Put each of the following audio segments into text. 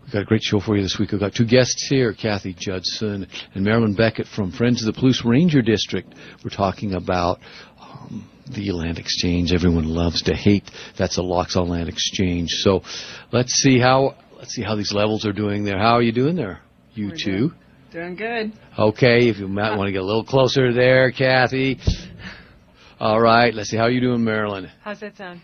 We've got a great show for you this week. We've got two guests here, KathyJudson and MarilynBeckett from Friends of the Palouse Ranger District. We're talking about the land exchange everyone loves to hate. That's a Loxaw Land Exchange. So let's see how these levels are doing there. How are you doing there, you We're two? Doing good. Okay, if you might want to get a little closer there, Kathy. All right, let's see. How are you doing, Marilyn? How's that sound?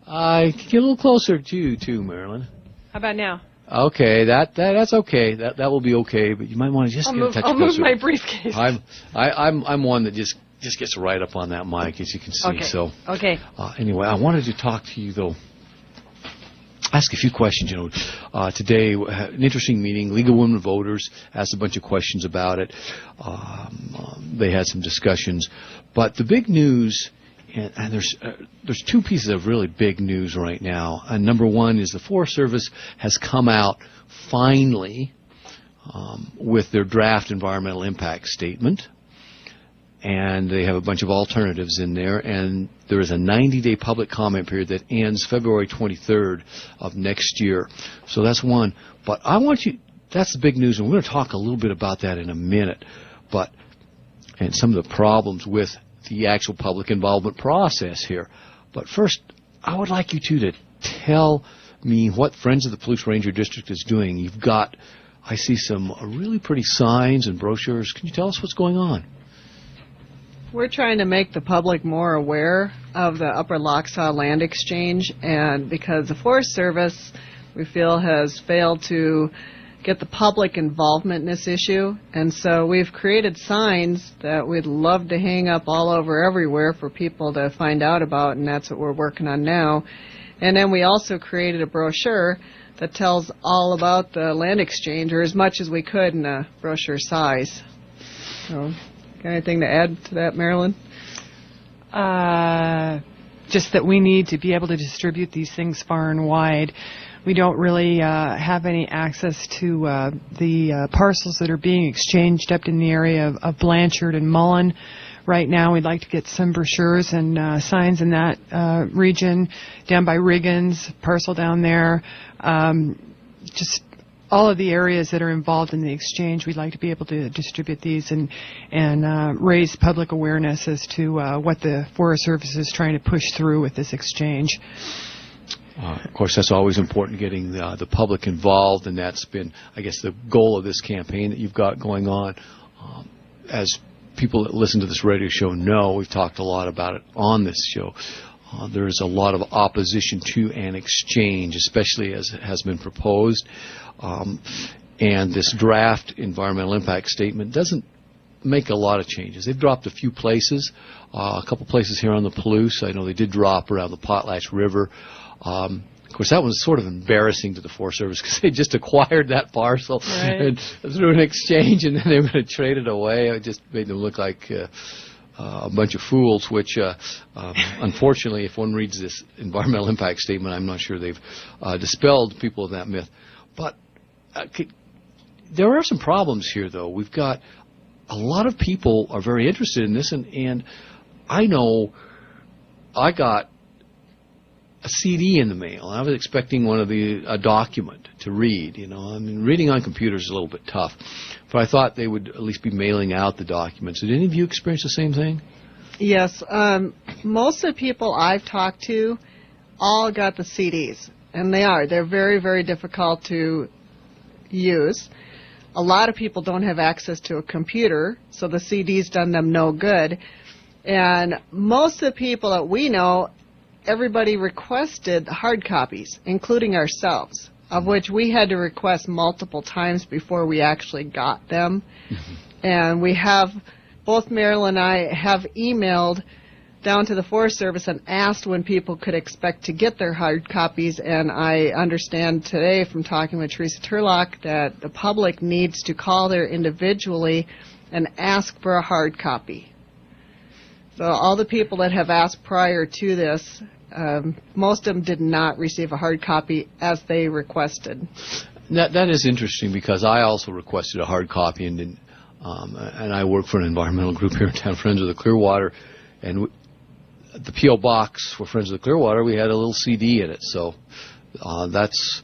Get a little closer to you, too, Marilyn. How about now? Okay, that's okay. That will be okay, but you might want to just get a touch closer. I'll move my briefcase. I'm one that just gets right up on that mic, as you can see. Okay. So okay. Anyway, I wanted to talk to you though. Ask a few questions. Today an interesting meeting. League of Women Voters asked a bunch of questions about it. They had some discussions, but the big news. And there's two pieces of really big news right now. Number one is the Forest Service has come out finally with their draft environmental impact statement, and they have a bunch of alternatives in there. And there is a 90-day public comment period that ends February 23rd of next year. So that's one. But that's the big news, and we're going to talk a little bit about that in a minute. And some of the problems with the actual public involvement process here. But first, I would like you two to tell me what Friends of the Palouse Ranger District is doing. You've got, I see some really pretty signs and brochures. Can you tell us what's going on? We're trying to make the public more aware of the Upper Loxaw Land Exchange, and because the Forest Service, we feel, has failed to get the public involvement in this issue, and so we've created signs that we'd love to hang up all over everywhere for people to find out about, and that's what we're working on now. And then we also created a brochure that tells all about the land exchange, or as much as we could in a brochure size. So, got anything to add to that, Marilyn? Just that we need to be able to distribute these things far and wide. We don't really have any access to the parcels that are being exchanged up in the area of Blanchard and Mullen. Right now, we'd like to get some brochures and signs in that region, down by Riggins, parcel down there. Just all of the areas that are involved in the exchange, we'd like to be able to distribute these and raise public awareness as to what the Forest Service is trying to push through with this exchange. Of course, that's always important, getting the public involved, and that's been, I guess, the goal of this campaign that you've got going on. As people that listen to this radio show know, we've talked a lot about it on this show. There's a lot of opposition to an exchange, especially as it has been proposed. And this draft environmental impact statement doesn't make a lot of changes. They've dropped a few places, a couple places here on the Palouse. I know they did drop around the Potlatch River. Of course, that was sort of embarrassing to the Forest Service because they just acquired that parcel and through an exchange, and then they were going to trade it away. It just made them look like a bunch of fools, which unfortunately, if one reads this environmental impact statement, I'm not sure they've dispelled people of that myth. But there are some problems here, though. We've got a lot of people are very interested in this, and I know I got a CD in the mail. I was expecting a document to read. I mean, reading on computers is a little bit tough, but I thought they would at least be mailing out the documents. Did any of you experience the same thing? Yes. Most of the people I've talked to all got the CDs, and they're very, very difficult to use. A lot of people don't have access to a computer, so the CD's done them no good. And most of the people that we know, everybody requested hard copies, including ourselves, of which we had to request multiple times before we actually got them. Mm-hmm. And we have, both Marilyn and I have emailed down to the Forest Service and asked when people could expect to get their hard copies, and I understand today from talking with Teresa Turlock that the public needs to call there individually and ask for a hard copy. So all the people that have asked prior to this, most of them did not receive a hard copy as they requested. That is interesting, because I also requested a hard copy, and I work for an environmental group here in town, Friends of the Clearwater, and the P.O. box for Friends of the Clearwater, we had a little CD in it. So that's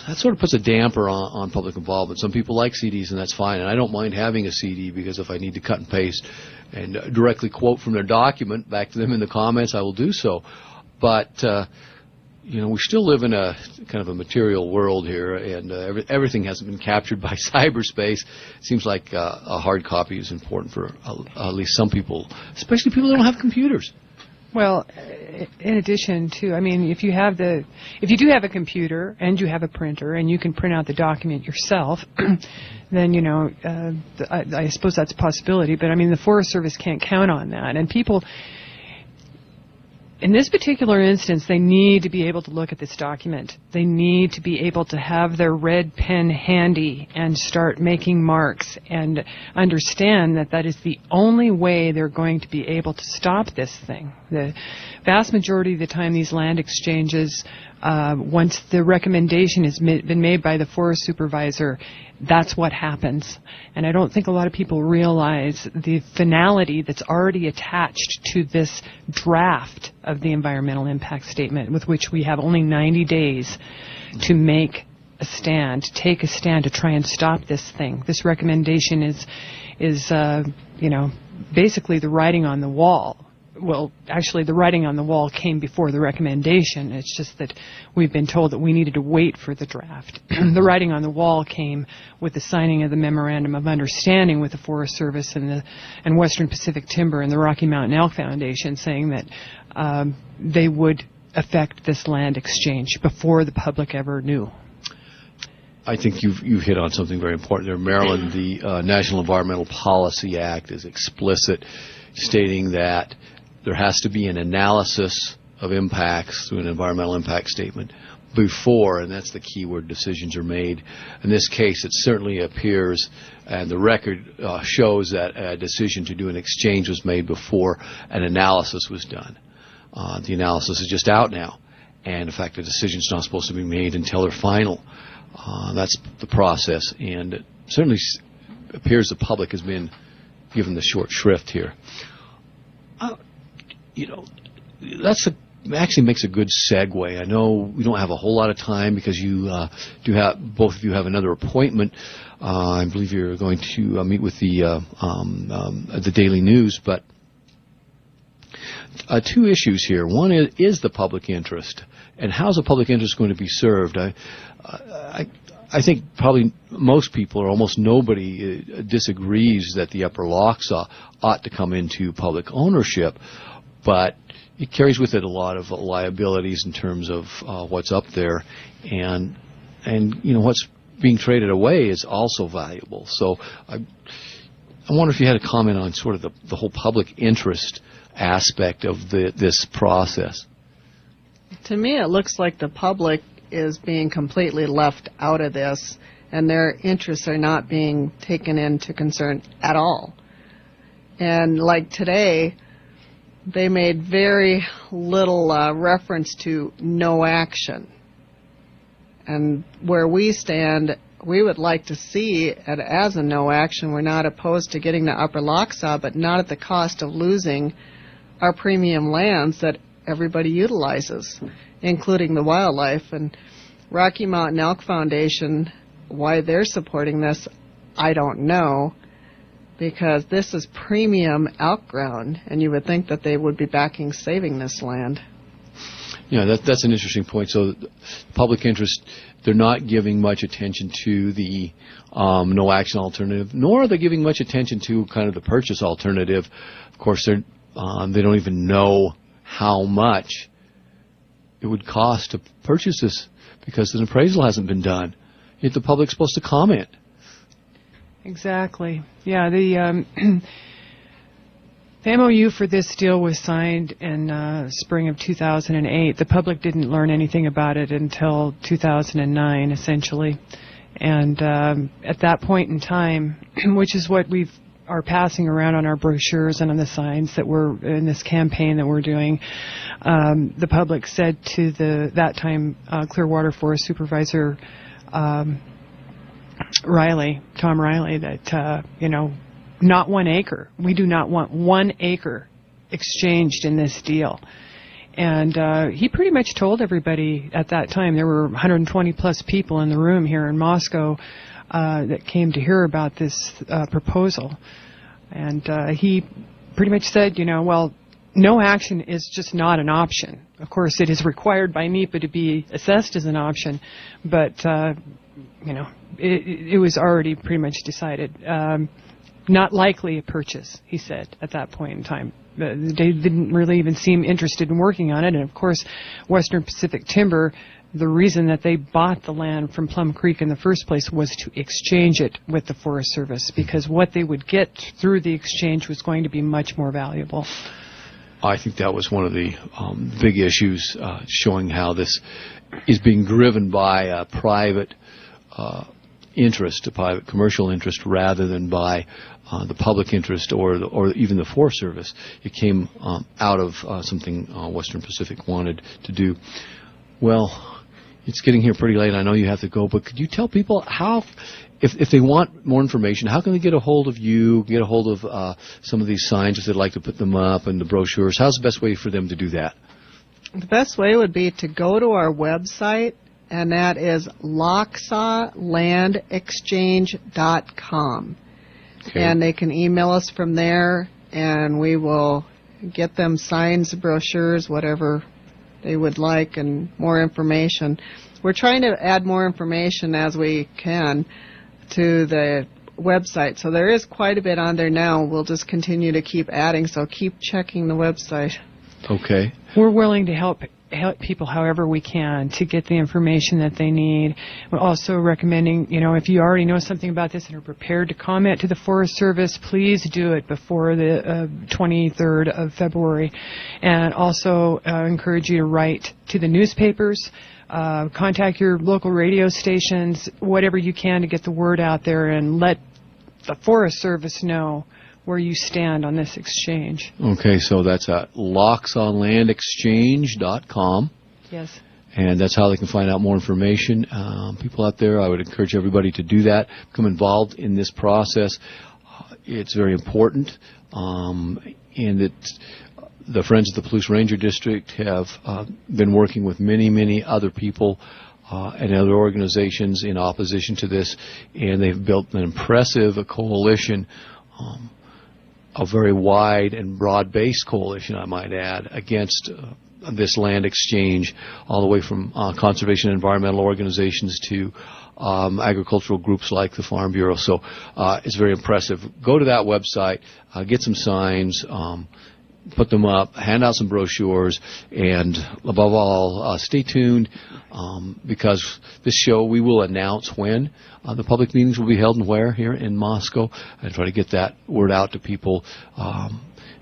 that sort of puts a damper on public involvement. Some people like CDs, and that's fine. And I don't mind having a CD, because if I need to cut and paste and directly quote from their document back to them in the comments, I will do so. But we still live in a kind of a material world here, and everything hasn't been captured by cyberspace. It seems like a hard copy is important for at least some people, especially people who don't have computers. Well, in addition to, I mean, if you do have a computer and you have a printer and you can print out the document yourself, then, I suppose that's a possibility. But, I mean, the Forest Service can't count on that. And people, in this particular instance, they need to be able to look at this document. They need to be able to have their red pen handy and start making marks and understand that that is the only way they're going to be able to stop this thing. The vast majority of the time, these land exchanges, once the recommendation has been made by the forest supervisor, that's what happens. And I don't think a lot of people realize the finality that's already attached to this draft of the environmental impact statement, with which we have only 90 days to make a stand, to take a stand to try and stop this thing. This recommendation is basically the writing on the wall. Well, actually, the writing on the wall came before the recommendation. It's just that we've been told that we needed to wait for the draft. The writing on the wall came with the signing of the Memorandum of Understanding with the Forest Service and Western Pacific Timber and the Rocky Mountain Elk Foundation, saying that they would affect this land exchange before the public ever knew. I think you've hit on something very important there, Marilyn. The National Environmental Policy Act is explicit, stating that there has to be an analysis of impacts through an environmental impact statement before, and that's the key word, decisions are made. In this case, it certainly appears, and the record shows that a decision to do an exchange was made before an analysis was done. The analysis is just out now, and in fact, the decision's not supposed to be made until they're final. That's the process, and it certainly appears the public has been given the short shrift here. That's actually makes a good segue. I know we don't have a whole lot of time because you both of you have another appointment. I believe you're going to meet with the Daily News, but two issues here. One is the public interest, and how's the public interest going to be served? I think probably most people, or almost nobody, disagrees that the Upper Lochsa ought to come into public ownership, but it carries with it a lot of liabilities in terms of what's up there, and what's being traded away is also valuable. So I wonder if you had a comment on sort of the whole public interest aspect of this process. To me, it looks like the public is being completely left out of this, and their interests are not being taken into concern at all. And like today, they made very little reference to no action. And where we stand, we would like to see it as a no action. We're not opposed to getting the Upper Lochsa, but not at the cost of losing our premium lands that everybody utilizes, including the wildlife. And Rocky Mountain Elk Foundation, why they're supporting this, I don't know, because this is premium elk ground, and you would think that they would be backing saving this land. Yeah, that's an interesting point. So public interest, they're not giving much attention to the no action alternative, nor are they giving much attention to kind of the purchase alternative. Of course, they don't even know how much it would cost to purchase this because an appraisal hasn't been done. Yet the public's supposed to comment. Exactly. Yeah, the MOU for this deal was signed in spring of 2008. The public didn't learn anything about it until 2009, essentially. And at that point in time, which is what we are passing around on our brochures and on the signs that we're in this campaign that we're doing, the public said to that time Clearwater Forest Supervisor Tom Riley, that, not 1 acre. We do not want 1 acre exchanged in this deal. And he pretty much told everybody at that time, there were 120 plus people in the room here in Moscow that came to hear about this proposal. And he pretty much said, well, no action is just not an option. Of course, it is required by NEPA to be assessed as an option, but, it was already pretty much decided. Not likely a purchase, he said, at that point in time. They didn't really even seem interested in working on it. And, of course, Western Pacific Timber, the reason that they bought the land from Plum Creek in the first place was to exchange it with the Forest Service, because what they would get through the exchange was going to be much more valuable. I think that was one of the big issues, showing how this is being driven by a private interest, a private commercial interest, rather than by the public interest or even the Forest Service. It came out of something Western Pacific wanted to do. Well, it's getting here pretty late. I know you have to go, but could you tell people how, if they want more information, how can they get a hold of you, get a hold of some of these signs if they'd like to put them up and the brochures? How's the best way for them to do that? The best way would be to go to our website, and that is loxalandexchange.com. Okay. And they can email us from there, and we will get them signs, brochures, whatever they would like, and more information. We're trying to add more information as we can to the website. So there is quite a bit on there now. We'll just continue to keep adding, so keep checking the website. Okay. We're willing to help people however we can to get the information that they need. We're also recommending, if you already know something about this and are prepared to comment to the Forest Service, please do it before the 23rd of February. And also encourage you to write to the newspapers, contact your local radio stations, whatever you can to get the word out there and let the Forest Service know where you stand on this exchange. Okay, so that's at loxalandexchange.com. Yes. And that's how they can find out more information. People out there, I would encourage everybody to do that, become involved in this process. It's very important. And the Friends of the Palouse Ranger District have been working with many, many other people and other organizations in opposition to this, and they've built an impressive coalition, a very wide and broad-based coalition, I might add, against this land exchange, all the way from conservation and environmental organizations to agricultural groups like the Farm Bureau. So it's very impressive. Go to that website, get some signs, put them up, hand out some brochures, and above all, stay tuned, because this show, we will announce when the public meetings will be held and where here in Moscow, and try to get that word out to people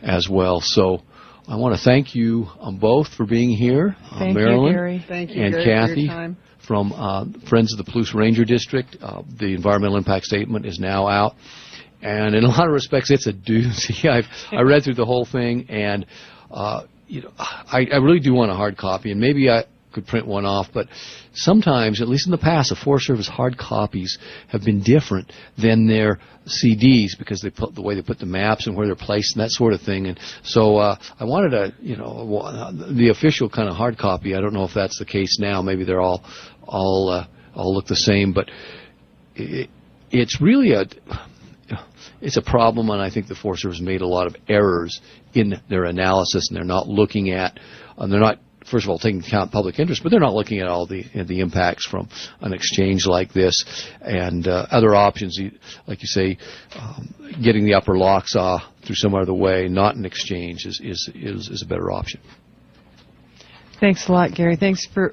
as well. So I want to thank you both for being here, Thank Marilyn you, Gary. Thank you, and Gary, Kathy, for your time. from Friends of the Palouse Ranger District. The environmental impact statement is now out. And in a lot of respects, it's a doozy. I read through the whole thing, and I really do want a hard copy, and maybe I could print one off. But sometimes, at least in the past, the Forest Service hard copies have been different than their CDs, because they put the way they put the maps and where they're placed and that sort of thing. And so I wanted the official kind of hard copy. I don't know if that's the case now. Maybe they're all look the same, but it's really it's a problem, and I think the Forest Service made a lot of errors in their analysis, and they're not looking at, they're not, first of all, taking into account public interest, but they're not looking at all the impacts from an exchange like this, and other options, like you say, getting the upper Loxaw through some other way, not an exchange, is a better option. Thanks a lot, Gary. Thanks for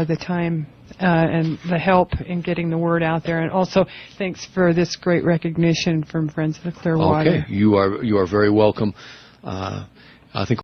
the time and the help in getting the word out there, and also thanks for this great recognition from Friends of the Clearwater. Okay, you are very welcome. I think